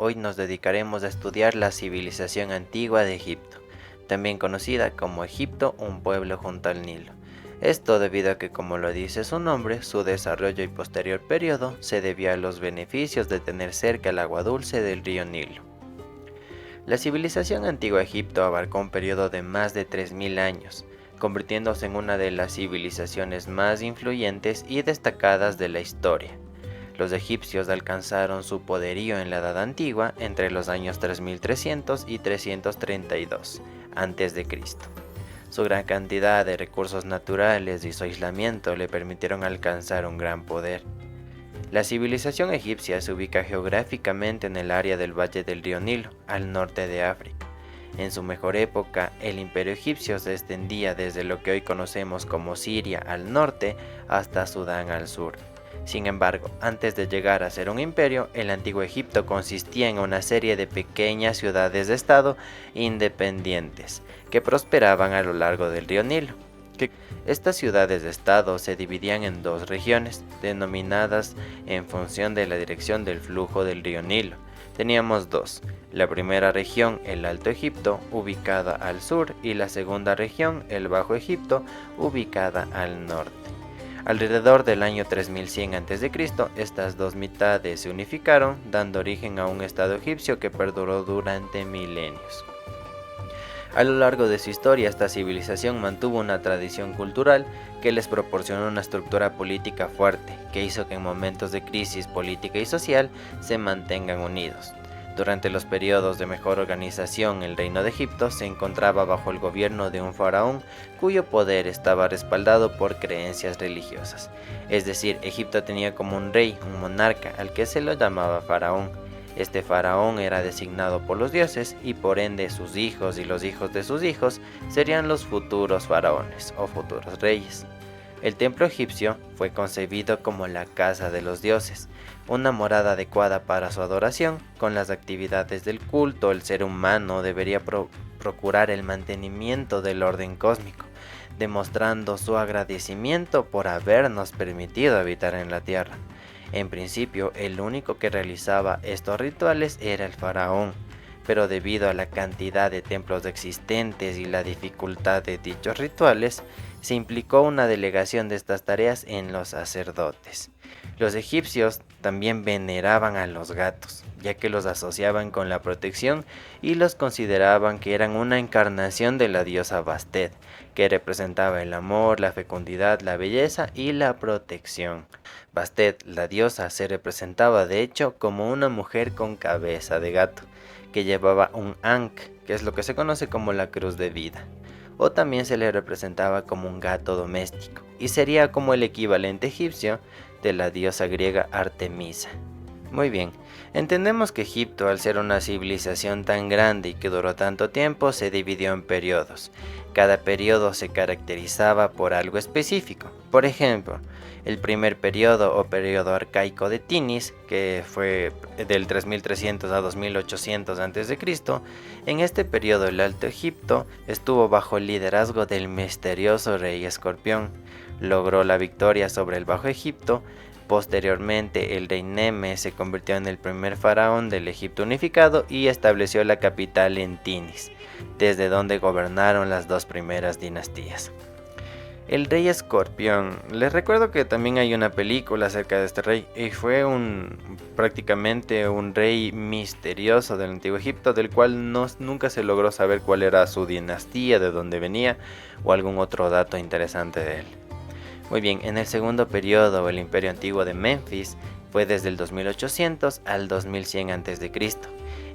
Hoy nos dedicaremos a estudiar la civilización antigua de Egipto, también conocida como Egipto, un pueblo junto al Nilo. Esto debido a que, como lo dice su nombre, su desarrollo y posterior periodo se debió a los beneficios de tener cerca el agua dulce del río Nilo. La civilización antigua Egipto abarcó un periodo de más de 3000 años, convirtiéndose en una de las civilizaciones más influyentes y destacadas de la historia. Los egipcios alcanzaron su poderío en la Edad Antigua entre los años 3300 y 332 a.C. Su gran cantidad de recursos naturales y su aislamiento le permitieron alcanzar un gran poder. La civilización egipcia se ubica geográficamente en el área del Valle del río Nilo, al norte de África. En su mejor época, el imperio egipcio se extendía desde lo que hoy conocemos como Siria al norte hasta Sudán al sur. Sin embargo, antes de llegar a ser un imperio, el antiguo Egipto consistía en una serie de pequeñas ciudades de estado independientes que prosperaban a lo largo del río Nilo. Estas ciudades de estado se dividían en dos regiones, denominadas en función de la dirección del flujo del río Nilo. Teníamos dos: la primera región, el Alto Egipto, ubicada al sur, y la segunda región, el Bajo Egipto, ubicada al norte. Alrededor del año 3100 a.C., estas dos mitades se unificaron, dando origen a un estado egipcio que perduró durante milenios. A lo largo de su historia, esta civilización mantuvo una tradición cultural que les proporcionó una estructura política fuerte, que hizo que en momentos de crisis política y social se mantengan unidos. Durante los periodos de mejor organización, el reino de Egipto se encontraba bajo el gobierno de un faraón cuyo poder estaba respaldado por creencias religiosas. Es decir, Egipto tenía como un rey, un monarca, al que se lo llamaba faraón. Este faraón era designado por los dioses y por ende sus hijos y los hijos de sus hijos serían los futuros faraones o futuros reyes. El templo egipcio fue concebido como la casa de los dioses, una morada adecuada para su adoración. Con las actividades del culto, el ser humano debería procurar el mantenimiento del orden cósmico, demostrando su agradecimiento por habernos permitido habitar en la tierra. En principio, el único que realizaba estos rituales era el faraón, pero debido a la cantidad de templos existentes y la dificultad de dichos rituales, se implicó una delegación de estas tareas en los sacerdotes. Los egipcios también veneraban a los gatos, ya que los asociaban con la protección y los consideraban que eran una encarnación de la diosa Bastet, que representaba el amor, la fecundidad, la belleza y la protección. Bastet, la diosa, se representaba de hecho como una mujer con cabeza de gato, que llevaba un ankh, que es lo que se conoce como la cruz de vida, o también se le representaba como un gato doméstico, y sería como el equivalente egipcio de la diosa griega Artemisa. Muy bien, entendemos que Egipto, al ser una civilización tan grande y que duró tanto tiempo, se dividió en periodos. Cada periodo se caracterizaba por algo específico. Por ejemplo, el primer periodo o periodo arcaico de Tinis, que fue del 3300 a 2800 a.C., en este periodo el Alto Egipto estuvo bajo el liderazgo del misterioso rey Escorpión. Logró la victoria sobre el Bajo Egipto. Posteriormente, el rey Nemes se convirtió en el primer faraón del Egipto unificado y estableció la capital en Tinis, desde donde gobernaron las dos primeras dinastías. El rey Escorpión, les recuerdo que también hay una película acerca de este rey, y fue prácticamente un rey misterioso del antiguo Egipto, del cual nunca se logró saber cuál era su dinastía, de dónde venía, o algún otro dato interesante de él. Muy bien, en el segundo periodo, el imperio antiguo de Menfis fue desde el 2800 al 2100 a.C.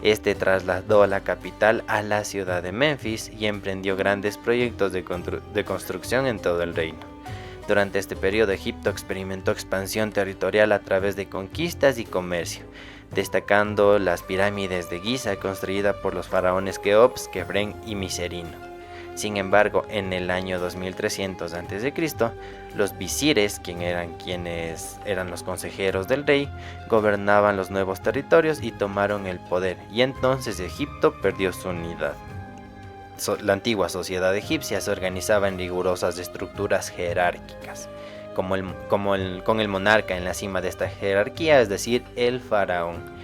Este trasladó la capital a la ciudad de Menfis y emprendió grandes proyectos de construcción en todo el reino. Durante este periodo, Egipto experimentó expansión territorial a través de conquistas y comercio, destacando las pirámides de Giza construidas por los faraones Keops, Kefren y Miserino. Sin embargo, en el año 2300 a.C., los visires, quienes eran los consejeros del rey, gobernaban los nuevos territorios y tomaron el poder, y entonces Egipto perdió su unidad. La antigua sociedad egipcia se organizaba en rigurosas estructuras jerárquicas, con el monarca en la cima de esta jerarquía, es decir, el faraón.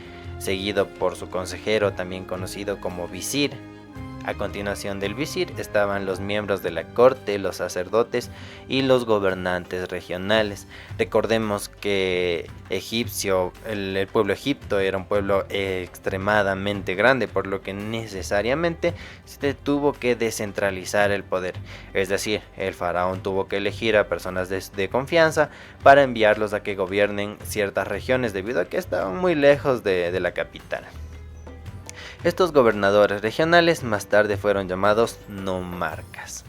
seguido por su consejero, también conocido como visir. A continuación del visir estaban los miembros de la corte, los sacerdotes y los gobernantes regionales. Recordemos que el pueblo egipto era un pueblo extremadamente grande, por lo que necesariamente se tuvo que descentralizar el poder. Es decir, el faraón tuvo que elegir a personas de confianza para enviarlos a que gobiernen ciertas regiones debido a que estaban muy lejos de la capital. Estos gobernadores regionales más tarde fueron llamados nomarcas.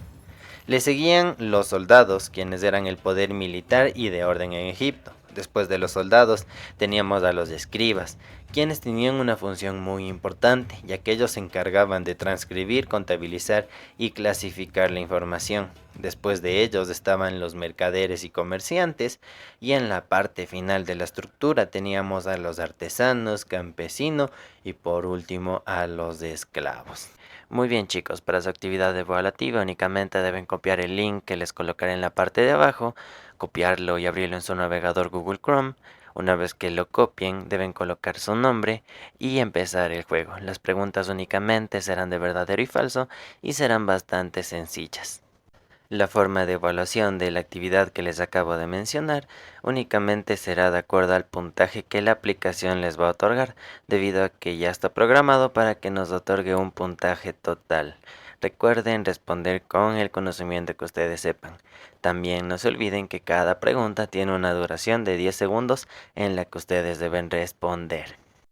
Le seguían los soldados, quienes eran el poder militar y de orden en Egipto. Después de los soldados teníamos a los escribas, quienes tenían una función muy importante, ya que ellos se encargaban de transcribir, contabilizar y clasificar la información. Después de ellos estaban los mercaderes y comerciantes, y en la parte final de la estructura teníamos a los artesanos, campesinos y por último a los esclavos. Muy bien chicos, para su actividad evaluativa únicamente deben copiar el link que les colocaré en la parte de abajo, copiarlo y abrirlo en su navegador Google Chrome. Una vez que lo copien, deben colocar su nombre y empezar el juego. Las preguntas únicamente serán de verdadero y falso y serán bastante sencillas. La forma de evaluación de la actividad que les acabo de mencionar únicamente será de acuerdo al puntaje que la aplicación les va a otorgar, debido a que ya está programado para que nos otorgue un puntaje total. Recuerden responder con el conocimiento que ustedes sepan. También no se olviden que cada pregunta tiene una duración de 10 segundos en la que ustedes deben responder.